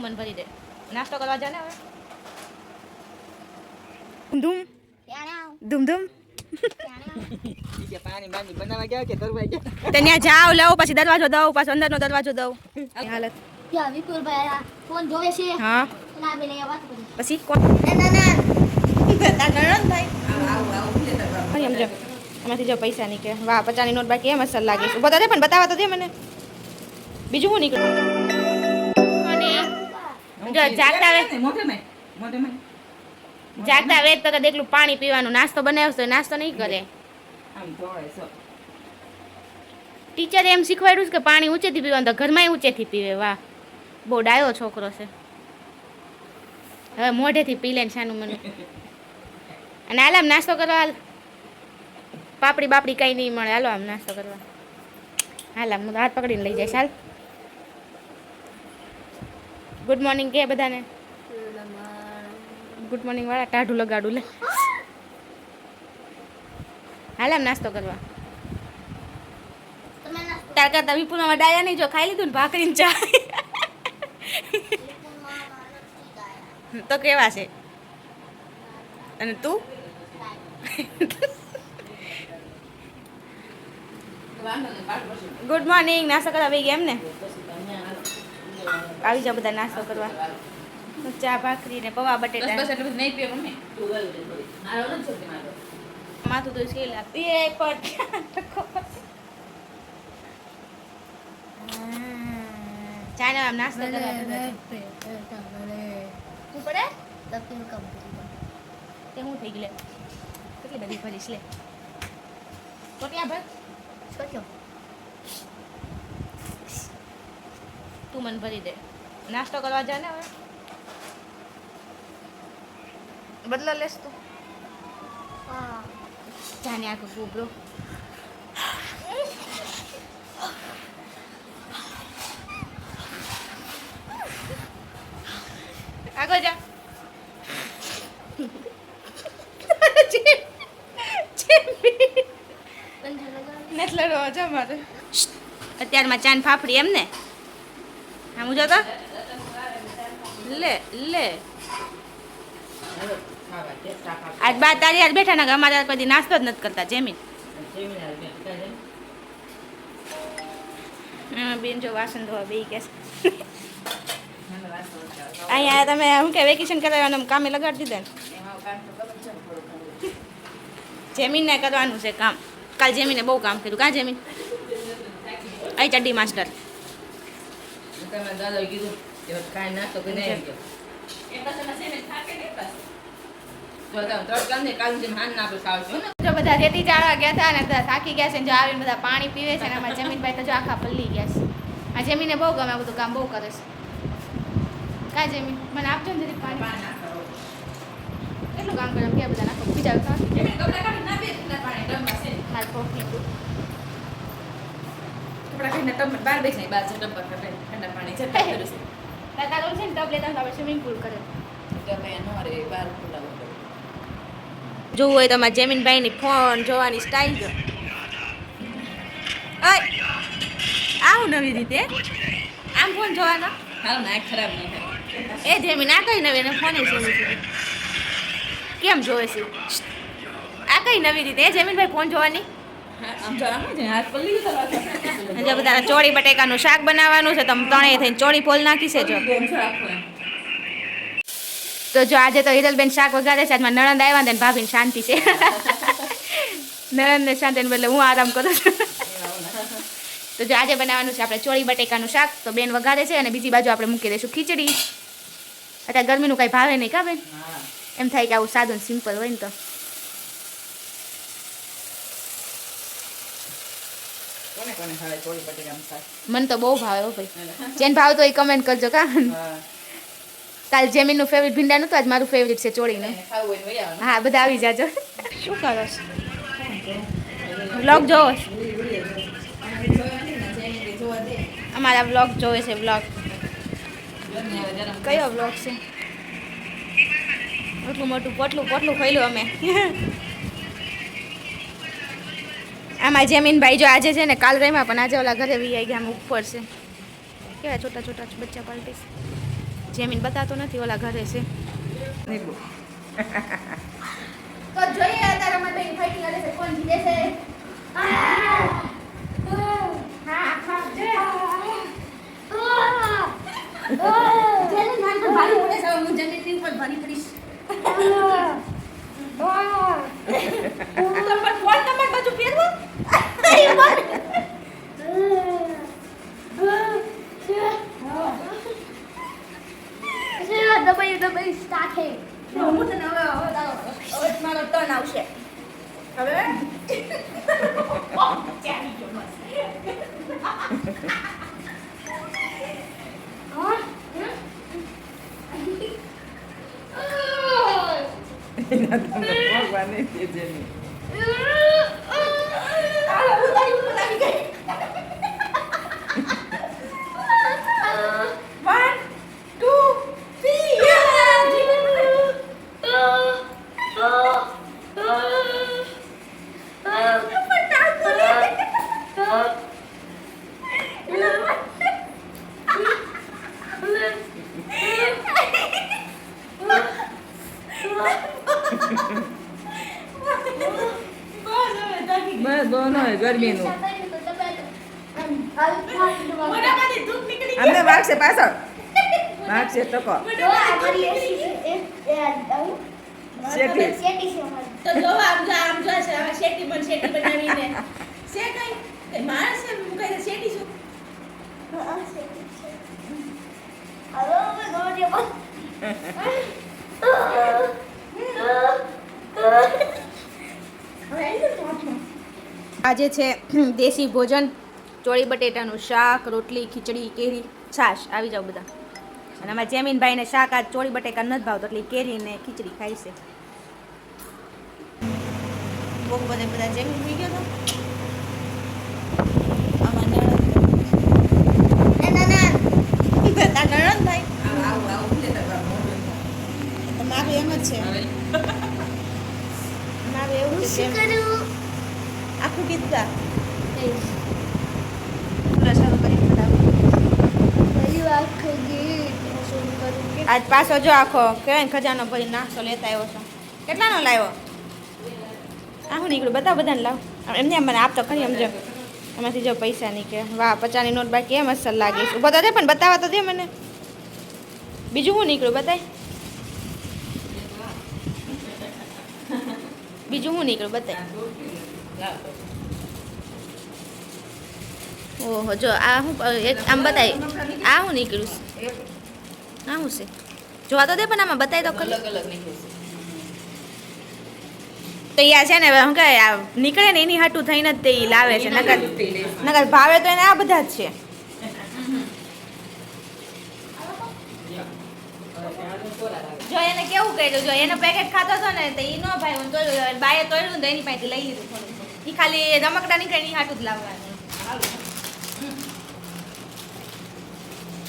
मन भरी दे नाश्तो करवा जाने હવે ધૂમ ધૂમ ધૂમ કે પાણી બાંધી બનાવવા ગયા કે કરવા ગયા તે ત્યાં જાવ લાવ પછી દરવાજો દઉં પછી અંદરનો દરવાજો દઉં હાલત યા વિપુલભાઈ ફોન જોવે છે હા ના બેને વાત કરી પછી કોણ ના ના ભાઈ એમ જો એમાંથી જો પૈસા નીકળે વાહ 50 ની નોટ બાકી એમ અસર લાગે છે બધા દે પણ બતાવા તો દે મને બીજું શું નીકળ્યું અને જો જાગતા આવે જાગતા વેત તો દેખલું પાણી પીવાનું નાસ્તો બનાવ્યો તો નાસ્તો નહીં કરે આમ ધોળે છો ટીચરે એમ શીખવાડ્યું છે કે પાણી ઊંચેથી પીવાનું તો ઘરમાં ઊંચેથી પીવે વાહ બહુ ડાયો છોકરો છે હવે મોઢેથી પી લે ને શાનું મને અને હાલ આમ નાસ્તો કરવા હાલ પાપડી બાપડી કઈ નહીં મળે હાલો આમ નાસ્તો કરવા હાલ આમ હું હાથ પકડીને લઈ જઈશ હાલ ગુડ મોર્નિંગ કે બધાને ગુડ મોર્નિંગ વાળા ટાઢું લગાડું લે હાલ આમ નાસ્તો કરવા તમે ના તાર કરતા વિપુલમાં ડાયા નહીં જો ખાઈ લીધું ને ભાખરીને ચા તો કેવા છે અને તું ગુડ મોર્નિંગ નાસ્તો કરવા આવી ગયા એમ ને આવી જાઓ બધા નાસ્તો કરવા ચા ભાખરી ને પૌવા બટેટા નહીં પીએ મમ્મી માથું તો છે પીએ પણ ચા ને આમ નાસ્તો કરવા શું પડે તપીનું કામ કરી તે હું થઈ ગયું લે કેટલી બધી ભરીશ લે કોટિયા ભર સોચ્યો તું મને ભરી દે નાસ્તો કરવા જા ને હવે બદલો લેસ તું હા જાને આખો ગોબરો આગળ જા નથી લડવા જા મારે અત્યારમાં ચાન ફાફડી એમ ને આમ જો તો લે લે આજ બા તારી યાર બેઠા ના અમારે કદી નાસ્તો જ નથી કરતા જેમીન બેન જો વાસણ ધોવા બે કે અહીંયા તમે શું કે વેકેશન કરાવવાનું કામે લગાડી દીધા ને જેમીનને કરવાનું છે કામ કાલ જેમીને બહુ કામ કર્યું કાં જેમીન અહીં ચડ્ડી માસ્ટર દાદા કીધું કે કાંઈ નાસ્તો કરીને આવી ગયો જો બધા રેતી ચાળવા ગયા હતા ને બધા થાકી ગયા છે ને જો આવીને બધા પાણી પીવે છે ને અમારા જમીનભાઈ તો જો આખા પલ્લી ગયા છે આ જમીને બહુ ગમે બધું કામ બહુ કરે છે કા જમીન મને આપજો ને જરીક પાણી કેટલું કામ કરે કે બધા નાખો બીજા હાલ કોફી તારો છે ને ટબ લેતા આપણે સ્વિમિંગ પૂલ કરે જોવું હોય તો અમારા જમીનભાઈની ફોન જોવાની સ્ટાઇલ જો આવું નવી રીતે આમ ફોન જોવાનો ખરાબ એ જેમીન આ કઈ નવી એને ફોન કેમ જોવે છે આ કઈ નવી રીતે એ જમીનભાઈ ફોન જોવાની જો બધા ચોળી બટેકાનું શાક બનાવવાનું છે તમે ત્રણેય થઈને ચોળી ફોલ નાખી છે જો તો જો આજે તો હિરલબેન શાક વગાડે છે આજમાં નણંદ આવ્યા ને ભાભીને શાંતિ છે નણંદને શાંતિ બદલે હું આરામ કરું છું તો જો આજે બનાવવાનું છે આપણે ચોળી બટેકાનું શાક તો બેન વગાડે છે અને બીજી બાજુ આપણે મૂકી દઈશું ખીચડી અત્યારે ગરમીનું કાંઈ ભાવે નહીં કા બેન એમ થાય કે આવું સાદું સિમ્પલ હોય ને તો મને તો બહુ ભાવે હો ભાઈ જેને ભાવ તો એ કમેન્ટ કરજો કા કાલ જેમીનનું ફેવરિટ ભીંડા નતું આજ મારું ફેવરિટ છે ચોળીનું હા બધા આવી જાજો શું કરો છો વ્લોગ જોવો અમારા વ્લોગ જોવે છે વ્લોગ કયો વ્લોગ છે એટલું મોટું પોટલું ખોલ્યું અમે આમાં જેમીનભાઈ જો આજે છે ને કાલ રહીમાં પણ આજે ઓલા ઘરે વી આવી ગયા આમ ઉપર છે કેવા છોટા છોટા બચ્ચા પાલટી જેમીન બતાતો નથી ઓલા ઘરે છે નીકળું. તો જોઈએ અત્યારે અમારે બેન ફાઇટિંગ કરે છે કોણ જીતે છે જેને માન પર ભારી પડે છે હું જનીની ઉપર ભારી પડીશ તો પણ ફોન નંબર બાજુ ફેરવો દબાઈ સ્ટાર્ટ હે હું તને હવે મારો ટર્ન આવશે હવે એના તમને ભગવાન નહીં દે જેની. બસ દોનો હે ગરમીનું. અમને વાગશે પાછળ. વાગશે ટકો. શેઠી. તો જો આમ જો છે હવે શેટી બનાવીને શે કઈ માણસ છે હું કઈ શેટી છું આજે છે દેશી ભોજન ચોળી બટેટાનું શાક રોટલી ખીચડી કેરી છાશ આવી જાવ બધા અને અમારા જેમીનભાઈને શાક આજ ચોળી બટેકા નથી ભાવતો એટલે કેરી ને ખીચડી ખાઈ છે બહુ બધા જેમીન પી ગયો તો મારું એમ જ છે મારું એવું છે આખું ગીત ગા શરૂ કરી આજ પાછો જો આખો કહેવાય ખજાનો ભરી નાસ્તો લેતા આવ્યો છો કેટલાનો લાવ્યો આખું નીકળ્યું બધાને લાવ એમને મને આપતો ખરી સમજો એમાંથી જો પૈસા નીકળે વાહ 50ની નોટ બાકી એમ અસર લાગે છે ઉભો તો દે પણ બતાવવા તો દે મને બીજું શું નીકળ્યું બતાય બીજું શું નીકળ્યું બતાય ઓહો જો આ હું આમ બતાય આ શું નીકળ્યું આ શું છે જોવા તો દે પણ આમાં બતાય તો ખરી તો યા છે ને શું કહે આ નીકળે ને એની હાટું થઈને જ તે ઈ લાવે છે નકર ભાવે તો એને આ બધા જ છે જો એને કેવું કર્યું જો એને પેકેટ ખાતો હતો ને તો ઈ નો ભાઈ હું તોડ્યું બાએ તોડ્યું તો એની પાસેથી લઈ લીધું થોડું ઈ ખાલી રમકડા નીકળે એની હાટું જ લાવવાનું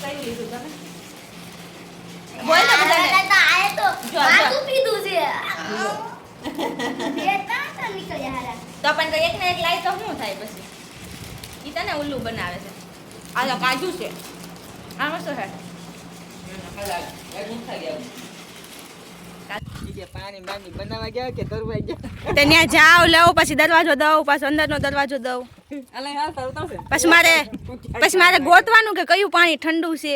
કઈ લીધું તમે બોલ ને બધાને જો તો પણ તો એક ને એક લાઈ તો શું થાય પછી ઈ તને ઉલ્લુ બનાવે છે આ તો કાજુ છે આ મસ્ત છે પાણી બાંધી બનાવવા ગયા કે તરવા ગયા? તો ત્યાં જાવ લઉં પછી દરવાજો દઉં પાછો અંદરનો દરવાજો દઉં પછી મારે ગોતવાનું કે કયું પાણી ઠંડુ છે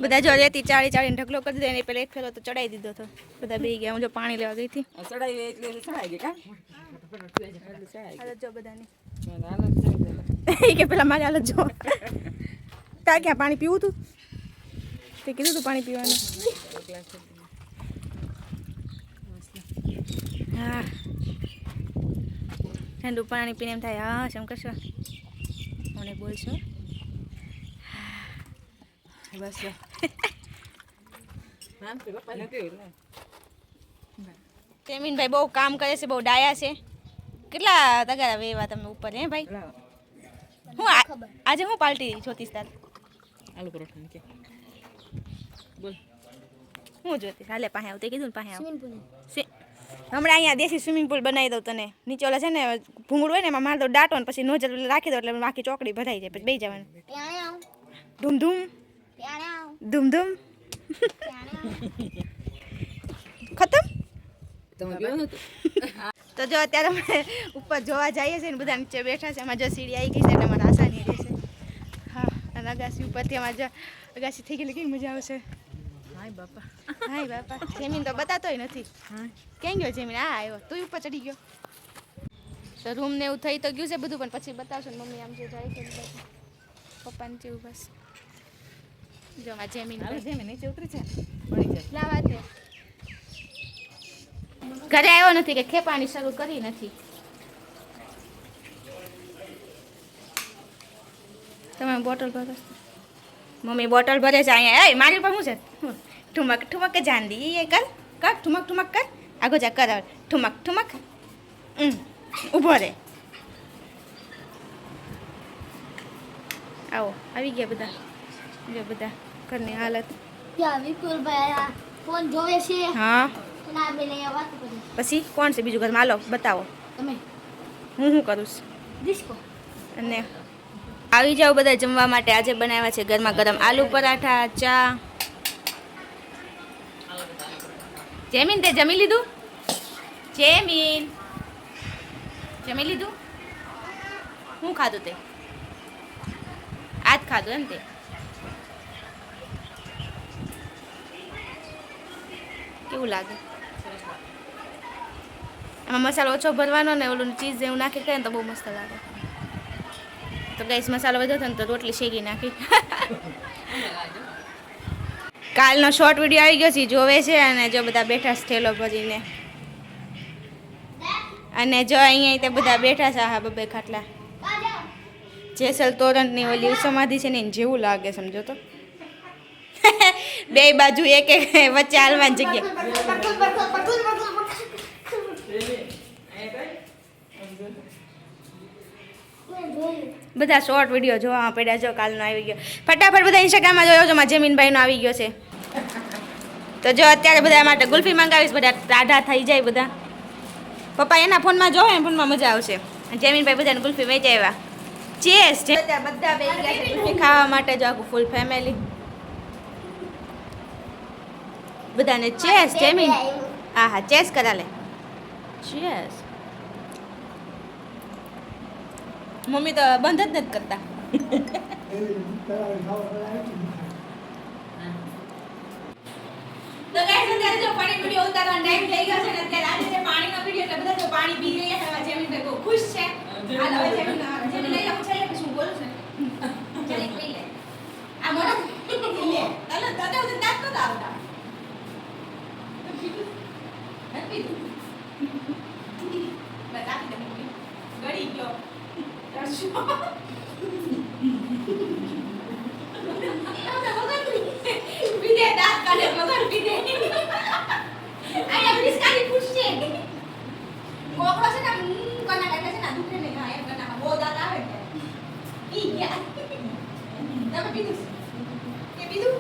બધા જો રેતી ચાળીને ઢગલો કરી દે ને પેલા એક ફેરો તો ચડાઈ દીધો હતો બધા બેહી ગયા હું જો પાણી લેવા ગઈ હતી ચડાવી એટલે ચડાઈ ગઈ કા હાલત જો બધાની કે પેલા મારી હાલત જો તાર ક્યાં પાણી પીવું તું તે કીધું તું પાણી પીવાનું હા ઠંડુ પાણી પીને એમ થાય હા શું કરશો મને બોલશો બસ તેમીનભાઈ બહુ કામ કરે છે બહુ ડાયા છે કેટલા તગારા વેવા તમે ઉપર હે ભાઈ હું આજે હું પાર્ટી જોતીશ તાર આલુ પરોઠા કે બોલ હું જોતીશ હાલે પાસે આવ તે કીધું ને પાસે આવ હમણાં અહીંયા દેશી સ્વિમિંગ પુલ બનાવી દઉં તને નીચે ઓલા છે ને ભૂંગળું હોય ને એમાં મારી દો ડાટો ને પછી નોઝલ રાખી દો એટલે બાકી ચોકડી ભરાઈ જાય પછી બેસી જવાનું ધૂમ ધૂમ ધૂમ ધૂમ ખતમ. તમે ગયો હતો તો જો અત્યારે અમે ઉપર જોવા જઈએ છીએ ને બધા નીચે બેઠા છે. એમાં જો સીડી આવી ગઈ છે એટલે અમારે આસાની રહેશે. હા અને અગાસી ઉપરથી અમારે જો અગાસી થઈ ગયેલી કેવી મજા આવશે. હાય બાપા હાય બાપા જમીન તો બતાતોય નથી. ક્યાં ગયો જમીન? આ આવ્યો. તું ઉપર ચડી ગયો. તો રૂમ ને એવું થઈ તો ગયું છે બધું, પણ પછી બતાવશો ને. મમ્મી આમ જે જાય છે પપ્પાને જેવું બસ. જો આ જમીન નીચે ઉતરી છે પડી જાય લાવા છે. ઘરે આવ્યો નથી કે ખેપાણી શરૂ કરી નથી. તમે બોટલ ભરો? મમ્મી બોટલ ભરે છે અહીંયા. એ મારી પર શું છે? ઠુમક ઠુમક કે જાંદી એ કર કર ઠુમક ઠુમક કર. આગો જા કર ઠુમક ઠુમક. ઊભો રે. આવો આવી ગયા બધા. જો બધા ઘરની હાલત. ત્યાં વિપુલભાઈ આ ફોન જોવે છે. હા ના બે લઈ વાત કરી. પછી કોણ છે બીજું ઘરમાં? હાલો બતાવો. તમે હું શું કરું છું? ડિસ્કો. અને આવી જાઓ બધા જમવા માટે. આજે બનાવ્યા છે ગરમા ગરમ આલુ પરાઠા, ચા. જેમીન તે જમી લીધું? જેમીન જમી લીધું? શું ખાધું તે? આજ ખાધું એમ તે? કેવું લાગે? એમાં મસાલો ઓછો ભરવાનો ને ઓલું ચીઝ જેવું નાખી કરે ને તો બહુ મસ્ત લાગે. તો ગેસ મસાલો વધ્યો હતો ને તો રોટલી શેકી નાખી. કાલનો શોર્ટ વિડીયો આવી ગયો છે, જોવે છે. અને જો બધા બેઠા છે ઠેલો ભરીને. અને જો અહીંયા તે બધા બેઠા છે. હા બબે ખાટલા. જેસલ તોરણની ઓલી સમાધિ છે ને એને જેવું લાગે, સમજો તો. બે બાજુ એક એક વચ્ચે હાલવાની જગ્યા. બધા શોર્ટ વિડીયો જોવા પડ્યા. જો કાલનો આવી ગયો. ફટાફટ બધા ઇન્સ્ટાગ્રામમાં જોયો છો. માં જમીનભાઈનો આવી ગયો છે. તો જો અત્યારે બધા માટે ગુલ્ફી મંગાવીશ. બધા ટાઢા થઈ જાય બધા. પપ્પા એના ફોનમાં જોવે ને ફોનમાં મજા આવશે. જમીનભાઈ બધાને ગુલ્ફી વેચી આવ્યા. ચેસ બધા બેસી ગયા છે ગુલ્ફી ખાવા માટે. જો આખું ફૂલ ફેમિલી બધાને ચેસ. જમીન હા હા ચેસ કરા લે. ચેસ. મમ્મી તો બંધ જ નથી કરતા. તો ગાઈસ અત્યારે જો પાણી વિડિયો ઉતારવાનો ટાઈમ થઈ ગયો છે ને અત્યારે આજે છે પાણીનો વિડિયો એટલે બધા જો પાણી પી રહ્યા છે. જેમીન ભાઈ બહુ ખુશ છે. હાલો હવે જેમીન લઈ આવું છે કે શું બોલું છે? ચાલ પી લે. આ મોડો લે. ચાલો દાદા ઉધર દાંત તો આવતા. હેપી બસ આપી દે મમ્મી. ગળી ગયો. રશો. વિદે દાંત કાઢે મગર વિદે. આયા બ્રિસ્કારી પૂછશે. કોકરો છે ને કોના કાઢે છે ને દુખે ને હા એમ કના બહુ દાંત આવે ને. ઈ ગયા. તમે પીધું? કે પીધું?